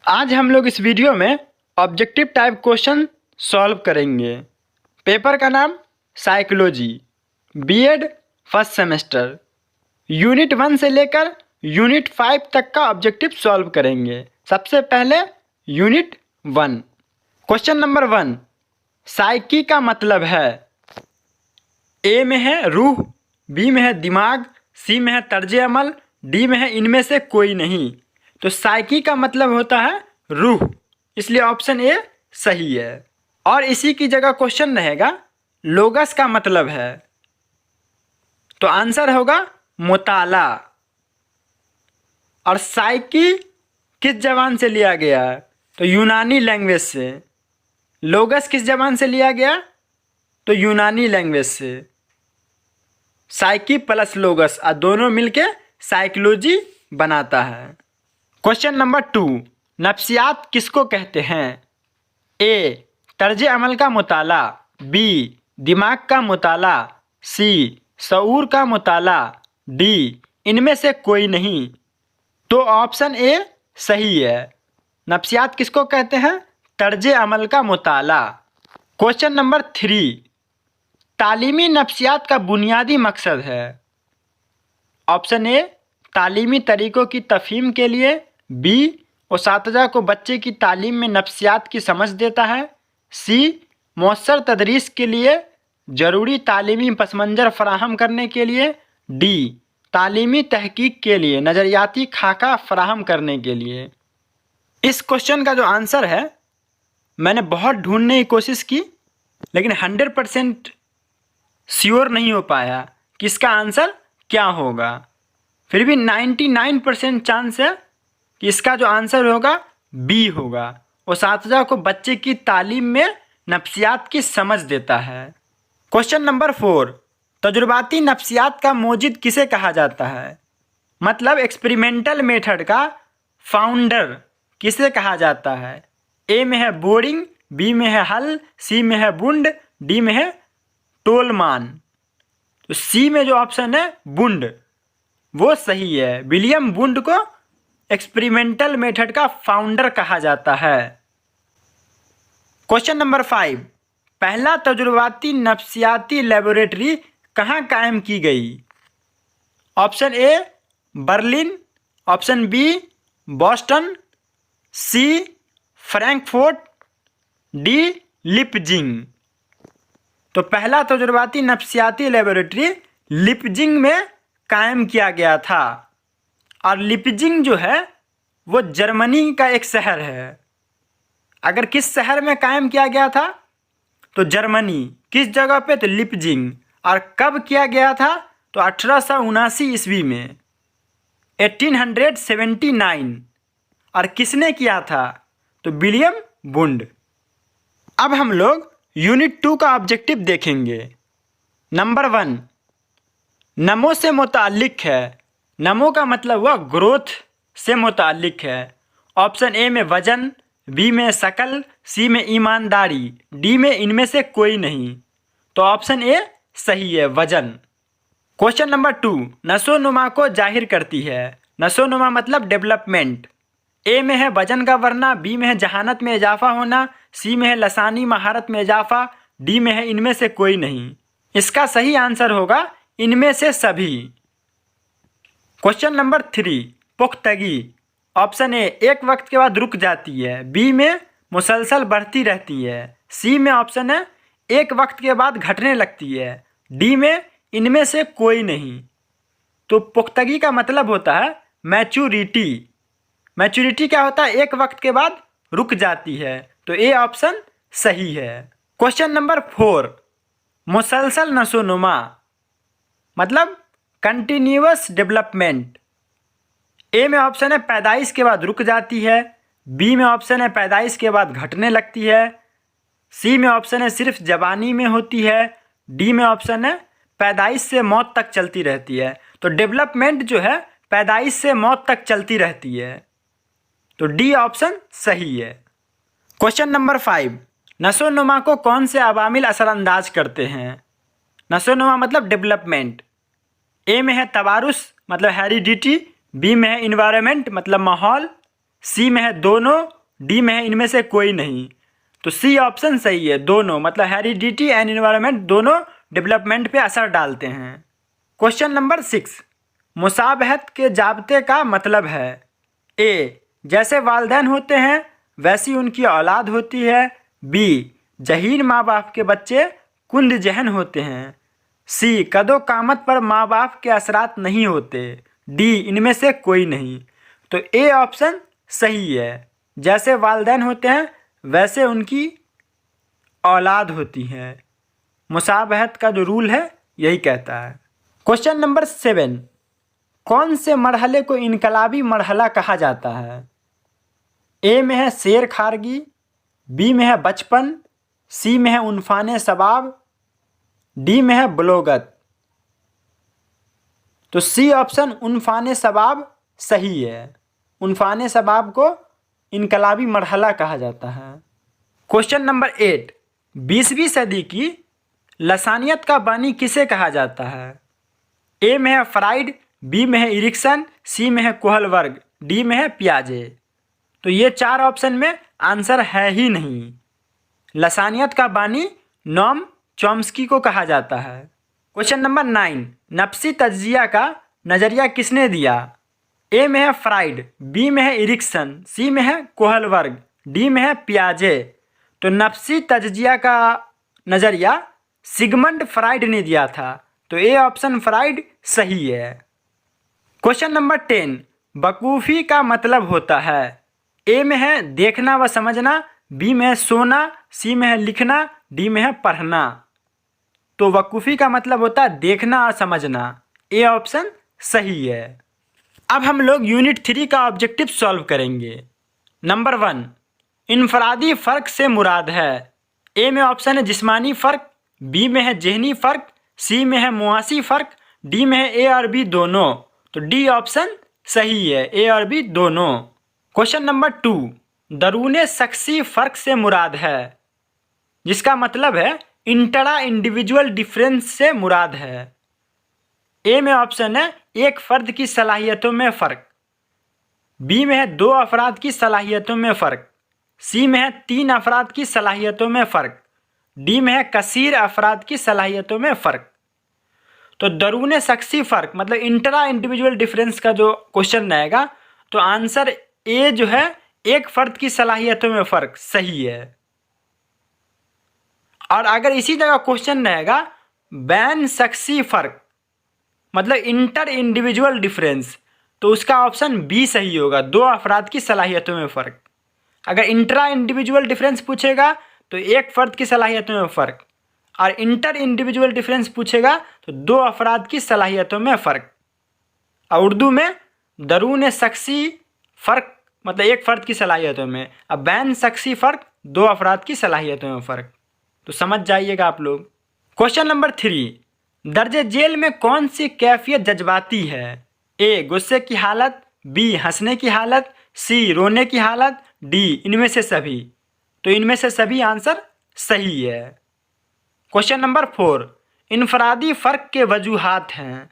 आज हम लोग इस वीडियो में ऑब्जेक्टिव टाइप क्वेश्चन सॉल्व करेंगे। पेपर का नाम psychology, BEd first semester. Unit 1 से लेकर यूनिट 5 तक का ऑब्जेक्टिव सॉल्व करेंगे। सबसे पहले यूनिट 1। क्वेश्चन नंबर 1, साइकी का मतलब है। ए में है रूह, बी में है दिमाग, सी में है तर्ज अमल, डी में है इनमें से कोई नहीं। तो साइकी का मतलब होता है रूह, इसलिए ऑप्शन ए सही है। और इसी की जगह क्वेश्चन रहेगा लोगस का मतलब है, तो आंसर होगा मुताला। और साइकी किस जबान से लिया गया है? तो यूनानी लैंग्वेज से। लोगस किस जबान से लिया गया? तो यूनानी लैंग्वेज से। साइकी प्लस लोगस और दोनों मिलके साइकोलॉजी बनाता है। क्वेश्चन नंबर 2, नफ्सियात किसको कहते हैं? ए तर्ज अमल का मुताला, बी दिमाग का मुताला, सी शऊर का मुताला, डी इनमें से कोई नहीं। तो ऑप्शन ए सही है। नफ्सियात किसको कहते हैं? तर्ज अमल का मुताला। क्वेश्चन नंबर 3, तालीमी नफ्सियात का बुनियादी मकसद है। ऑप्शन ए तालीमी तरीक़ों की तफहीम के लिए, बी उसातिज़ा को बच्चे की तालीम में नफ्सियात की समझ देता है, सी मौसर तदरीस के लिए ज़रूरी तालीमी पस मंज़र फराहम करने के लिए, डी तालीमी तहकीक के लिए नज़रियाती खाका फराहम करने के लिए। इस क्वेश्चन का जो आंसर है, मैंने बहुत ढूंढने की कोशिश की लेकिन 100% श्योर नहीं हो पाया कि इसका आंसर क्या होगा। फिर भी 99% चांस है कि इसका जो आंसर होगा बी होगा। उसातिज़ा को बच्चे की तालीम में नफ्सियात की समझ देता है। क्वेश्चन नंबर 4, तजुर्बाती नफ्सियात का मोजिद किसे कहा जाता है? मतलब एक्सपेरिमेंटल मेथड का फाउंडर किसे कहा जाता है? ए में है बोरिंग, बी में है हल, सी में है बुंड, डी में है टोलमान। तो सी में जो ऑप्शन है बुंड, वो सही है। विलियम बुंड को एक्सपेरिमेंटल मेथड का फाउंडर कहा जाता है। क्वेश्चन नंबर 5, पहला तजुर्बाती नफ्सियाती लेबोरेटरी कहाँ कायम की गई? Option A Berlin, option B Boston, C Frankfurt, D Leipzig. तो पहला तजुर्बाती नफ्सियाती लेबोरेटरी लिपजिंग में कायम किया गया था। और लिपजिंग जो है वो जर्मनी का एक शहर है। अगर किस शहर में कायम किया गया था? तो जर्मनी। किस जगह पे? तो लिपजिंग। और कब किया गया था? तो 1879 ईस्वी में, 1879। और किसने किया था? तो विलियम बुंड। अब हम लोग यूनिट 2 का ऑब्जेक्टिव देखेंगे। नंबर 1, नमो से मुताल्लिक है। नमो का मतलब हुआ ग्रोथ से मुताल्लिक है। ऑप्शन ए में वजन, बी में शकल, सी में ईमानदारी, डी में इनमें से कोई नहीं। तो ऑप्शन ए सही है, वजन। क्वेश्चन नंबर 2, नशोनुमा को जाहिर करती है। नशोनुमा मतलब डेवलपमेंट। ए में है वजन का बढ़ना, बी में है जहानत में इजाफा होना, सी में है लसानी महारत में इजाफा, डी में है इनमें से कोई नहीं। इसका सही आंसर होगा इनमें से सभी। Question number 3, पुख्तगी। ऑप्शन ए एक वक्त के बाद रुक जाती है, बी में मुसलसल बढ़ती रहती है, सी में ऑप्शन है एक वक्त के बाद घटने लगती है, डी में इनमें से कोई नहीं। तो पुख्तगी का मतलब होता है मैच्योरिटी। मैच्योरिटी क्या होता है? एक वक्त के बाद रुक जाती है। तो ए ऑप्शन सही है। क्वेश्चन नंबर 4, मुसलसल नशोनुमा मतलब कंटिन्यूअस डेवलपमेंट। ए में ऑप्शन है पैदाइश के बाद रुक जाती है, बी में ऑप्शन है पैदाइश के बाद घटने लगती है, सी में ऑप्शन है सिर्फ जवानी में होती है, डी में ऑप्शन है पैदाइश से मौत तक चलती रहती है। तो डेवलपमेंट जो है पैदाइश से मौत तक चलती रहती है। तो डी ऑप्शन सही है। क्वेश्चन नंबर 5, नशोनुमा को कौन से अवामिल असरअंदाज करते हैं? नशोनुमा मतलब डेवलपमेंट। ए में है तवारुस मतलब हेरिडिटी, बी में है इन्वायरमेंट मतलब माहौल, सी में है दोनों, डी में है इनमें से कोई नहीं। तो सी ऑप्शन सही है, दोनों, मतलब हेरिडिटी एंड इन्वायरमेंट दोनों डेवलपमेंट पे असर डालते हैं। क्वेश्चन नंबर 6, मुसाबहत के जाब्ते का मतलब है। ए, जैसे वालिदैन होते हैं वैसी उनकी औलाद होती है। बी, जहीन माँ बाप के बच्चे कुंद जहन होते हैं। सी, कदो कामत पर माँ बाप के असरात नहीं होते। डी, इनमें से कोई नहीं। तो ए ऑप्शन सही है, जैसे वालिदैन होते हैं वैसे उनकी औलाद होती है। मुसाबहत का जो रूल है यही कहता है। क्वेश्चन नंबर 7, कौन से मरहले को इनकलाबी मरहला कहा जाता है? ए में है शेर खारगी, बी में है बचपन, सी में है उनफाने शबाब, डी में है बलोगत। तो सी ऑप्शन उनफाने शबाब सही है। उनफाने शबाब को इनकलाबी मरहला कहा जाता है। क्वेश्चन नंबर 8, 20वीं सदी की लसानियत का बानी किसे कहा जाता है? ए में है फ्राइड, बी में है इरिक्सन, सी में है कोहलबर्ग, डी में है पियाजे। तो ये 4 ऑप्शन में आंसर है ही नहीं। लसानियत का बानी नोम चॉम्स्की को कहा जाता है। क्वेश्चन नंबर 9, नफ्सी तज्जिया का नज़रिया किसने दिया? ए में है फ्राइड, बी में है इरिक्सन, सी में है कोहलबर्ग, डी में है पियाजे। तो नफ्सी तज्जिया का नज़रिया सिगमंड फ्राइड ने दिया था। तो ए ऑप्शन फ्राइड सही है। क्वेश्चन नंबर 10, वकूफ़ी का मतलब होता है। ए में है देखना व समझना, बी में है सोना, सी में है लिखना, डी में है पढ़ना। तो वकूफ़ी का मतलब होता है देखना और समझना। ए ऑप्शन सही है। अब हम लोग यूनिट 3 का ऑब्जेक्टिव सॉल्व करेंगे। नंबर 1, इनफरादी फ़र्क से मुराद है। ए में ऑप्शन है जिस्मानी फ़र्क, बी में है ज़हनी फ़र्क, सी में है मुआसी फ़र्क, डी में है ए और बी दोनों। तो डी ऑप्शन सही है, ए और बी दोनों। क्वेश्चन नंबर 2, दरूने शख्सी फ़र्क से मुराद है, जिसका मतलब है इंटरा इंडिविजुअल डिफरेंस से मुराद है। ए में ऑप्शन है एक फ़र्द की सलाहियतों में फ़र्क, बी में है 2 अफराद की सलाहियतों में फ़र्क, सी में है 3 अफराद की सलाहियतों में फ़र्क, डी में है कसीर अफराद की सलाहियतों में फ़र्क। तो दरूने शख्सी फ़र्क मतलब इंटरा इंडिविजुअल डिफरेंस का जो क्वेश्चन रहेगा तो आंसर ए जो है एक फ़र्द की सलाहियतों में फ़र्क सही है। और अगर इसी जगह क्वेश्चन रहेगा बैन शख्सी फ़र्क मतलब इंटर इंडिविजुअल डिफरेंस, तो उसका ऑप्शन बी सही होगा, 2 अफराद की सलाहियतों में फ़र्क। अगर इंट्रा इंडिविजुअल डिफरेंस पूछेगा तो एक फ़र्द की सलाहियतों में फ़र्क, और इंटर इंडिविजुअल डिफरेंस पूछेगा तो 2 अफराद की सलाहियतों में फ़र्क। और उर्दू में दरून शख्सी फ़र्क मतलब एक फ़र्द की सलाहियतों में, अब बैन शख्सी फ़र्क 2 अफराद की सलाहियतों में फ़र्क। तो समझ जाइएगा आप लोग। क्वेश्चन नंबर 3, दर्जे जेल में कौन सी कैफियत जज्बाती है? ए गुस्से की हालत, बी हंसने की हालत, सी रोने की हालत, डी इनमें से सभी। तो इनमें से सभी आंसर सही है। क्वेश्चन नंबर 4, इनफरादी फ़र्क के वजूहात हैं।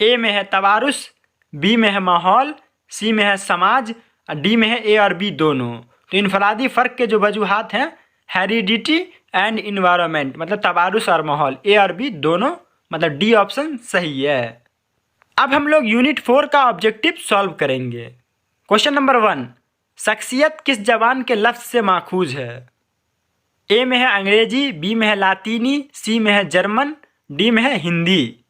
ए में है तवारुस, बी में है माहौल, सी में है समाज, डी में है ए और बी दोनों। तो इनफरादी फ़र्क के जो वजूहात हैं हेरिडिटी एंड इन्वायरमेंट मतलब तवारुस और माहौल, ए और बी दोनों, मतलब डी ऑप्शन सही है। अब हम लोग यूनिट 4 का ऑब्जेक्टिव सॉल्व करेंगे। क्वेश्चन नंबर 1, शख्सियत किस जबान के लफ्ज़ से माखूज है? ए में है अंग्रेजी, बी में है लातीनी, सी में है जर्मन, डी में है हिंदी।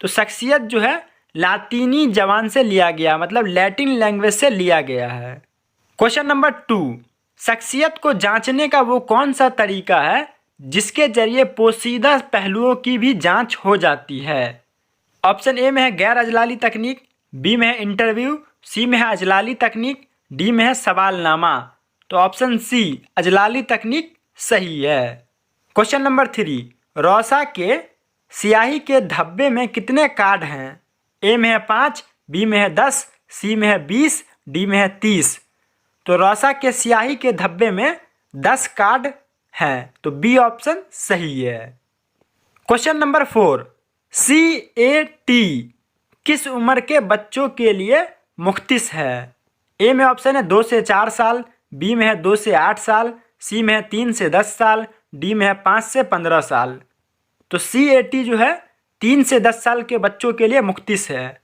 तो शख्सियत जो है लातीनी जबान से लिया गया मतलब लैटिन लैंग्वेज से लिया गया है। क्वेश्चन नंबर 2, शख्सियत को जांचने का वो कौन सा तरीका है जिसके जरिए पोशीदा पहलुओं की भी जांच हो जाती है? ऑप्शन ए में है गैर अजलाली तकनीक, बी में है इंटरव्यू, सी में है अजलाली तकनीक, डी में है सवालनामा। तो ऑप्शन सी अजलाली तकनीक सही है। क्वेश्चन नंबर 3, रौसा के स्याही के धब्बे में कितने कार्ड हैं? ए में है 5, बी में है 10, सी में है 20, डी में है 30। तो रौसा के स्याही के धब्बे में 10 कार्ड हैं, तो बी ऑप्शन सही है। क्वेश्चन नंबर 4, CAT किस उम्र के बच्चों के लिए मुख्तिस है? ए में ऑप्शन है 2 से 4 साल, बी में है 2 से 8 साल, सी में है 3 से 10 साल, डी में है 5 से 15 साल। तो CAT जो है 3 से 10 साल के बच्चों के लिए मुख्तिस है,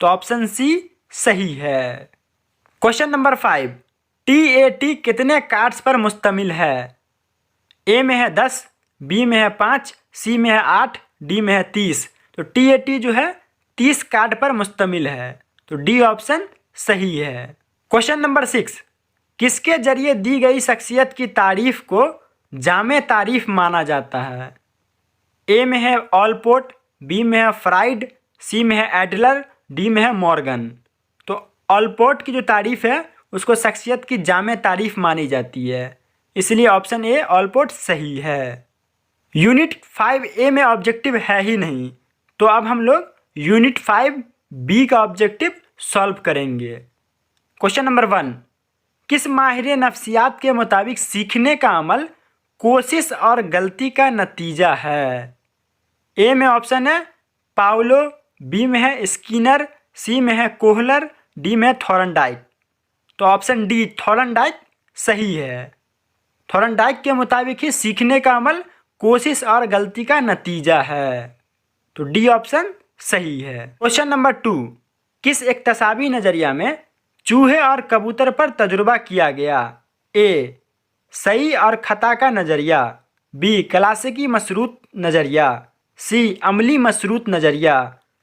तो ऑप्शन सी सही है। क्वेश्चन नंबर 5, TAT कितने कार्ड्स पर मुश्तमिल है? ए में है 10, बी में है 5, सी में है 8, डी में है 30। तो TAT जो है 30 कार्ड पर मुश्तमिल है, तो डी ऑप्शन सही है। क्वेश्चन नंबर 6, किसके जरिए दी गई शख्सियत की तारीफ को जामे तारीफ माना जाता है? ए में है ऑलपोर्ट, बी में है फ्राइड, सी में है एडलर, डी में है मॉर्गन। तो ऑलपोर्ट की जो तारीफ है उसको शख्सियत की जामे तारीफ मानी जाती है, इसलिए ऑप्शन ए ऑलपोर्ट सही है। यूनिट 5A में ऑब्जेक्टिव है ही नहीं, तो अब हम लोग यूनिट 5B का ऑब्जेक्टिव सॉल्व करेंगे। क्वेश्चन नंबर 1, किस माहिर नफ्सियात के मुताबिक सीखने का अमल कोशिश और गलती का नतीजा है? ए में ऑप्शन है पाउलो, बी में है स्किनर, सी में है कोहलर, डी में है थॉर्नडाइक। तो ऑप्शन डी थॉर्नडाइक सही है। थॉर्नडाइक के मुताबिक ही सीखने का अमल कोशिश और गलती का नतीजा है, तो डी ऑप्शन सही है। क्वेश्चन नंबर 2, किस इक्तसाबी नज़रिया में चूहे और कबूतर पर तजुर्बा किया गया? ए सही और खता का नज़रिया, बी क्लासिकी मशरूत नज़रिया, सी अमली मशरूत नज़रिया,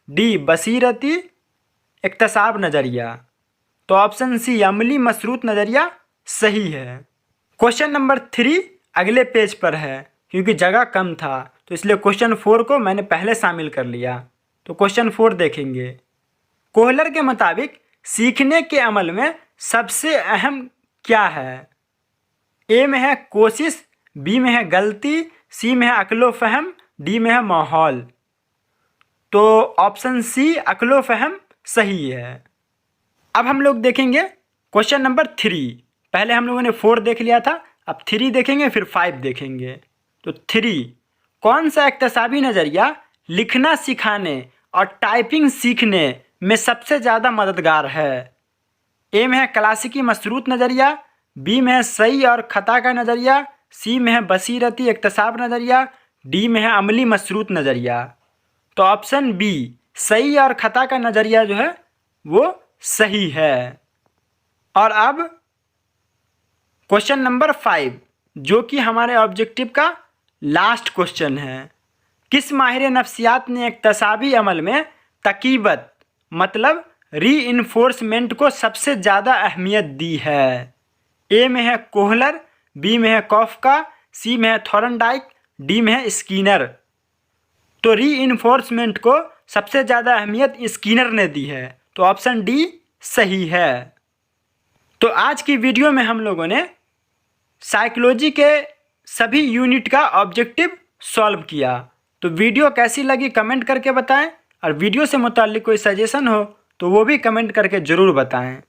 डी बसीरती इक्तसाब नज़रिया। तो ऑप्शन सी अमली मशरूत नज़रिया सही है। क्वेश्चन नंबर 3 अगले पेज पर है, क्योंकि जगह कम था तो इसलिए क्वेश्चन 4 को मैंने पहले शामिल कर लिया। तो क्वेश्चन 4 देखेंगे। कोहलर के मुताबिक सीखने के अमल में सबसे अहम क्या है? ए में है कोशिश, बी में है गलती, सी में है अक्लो फहम, डी में है माहौल। तो ऑप्शन सी अक्लो फहम सही है। अब हम लोग देखेंगे क्वेश्चन नंबर 3। पहले हम लोगों ने 4 देख लिया था, अब 3 देखेंगे, फिर 5 देखेंगे। तो 3, कौन सा इक्तसाबी नज़रिया लिखना सिखाने और टाइपिंग सीखने में सबसे ज़्यादा मददगार है? ए में है क्लासिकी मशरूत नज़रिया, बी में है सही और खता का नज़रिया, सी में है बसीरती इक्तसाब नज़रिया, डी में है अमली मशरूत नज़रिया। तो ऑप्शन बी सही और खता का नज़रिया जो है वो सही है। और अब क्वेश्चन नंबर 5, जो कि हमारे ऑब्जेक्टिव का लास्ट क्वेश्चन है। किस माहिर नफ्सियात ने इक्तसाबी अमल में तकीबत मतलब रीइंफोर्समेंट को सबसे ज़्यादा अहमियत दी है? ए में है कोहलर, बी में है कॉफका, सी में है थॉर्नडाइक, डी में है स्किनर। तो रीइंफोर्समेंट को सबसे ज़्यादा अहमियत स्किनर ने दी है, तो ऑप्शन डी सही है। तो आज की वीडियो में हम लोगों ने साइकोलॉजी के सभी यूनिट का ऑब्जेक्टिव सॉल्व किया। तो वीडियो कैसी लगी कमेंट करके बताएं, और वीडियो से मुताल्लिक कोई सजेशन हो तो वो भी कमेंट करके ज़रूर बताएं।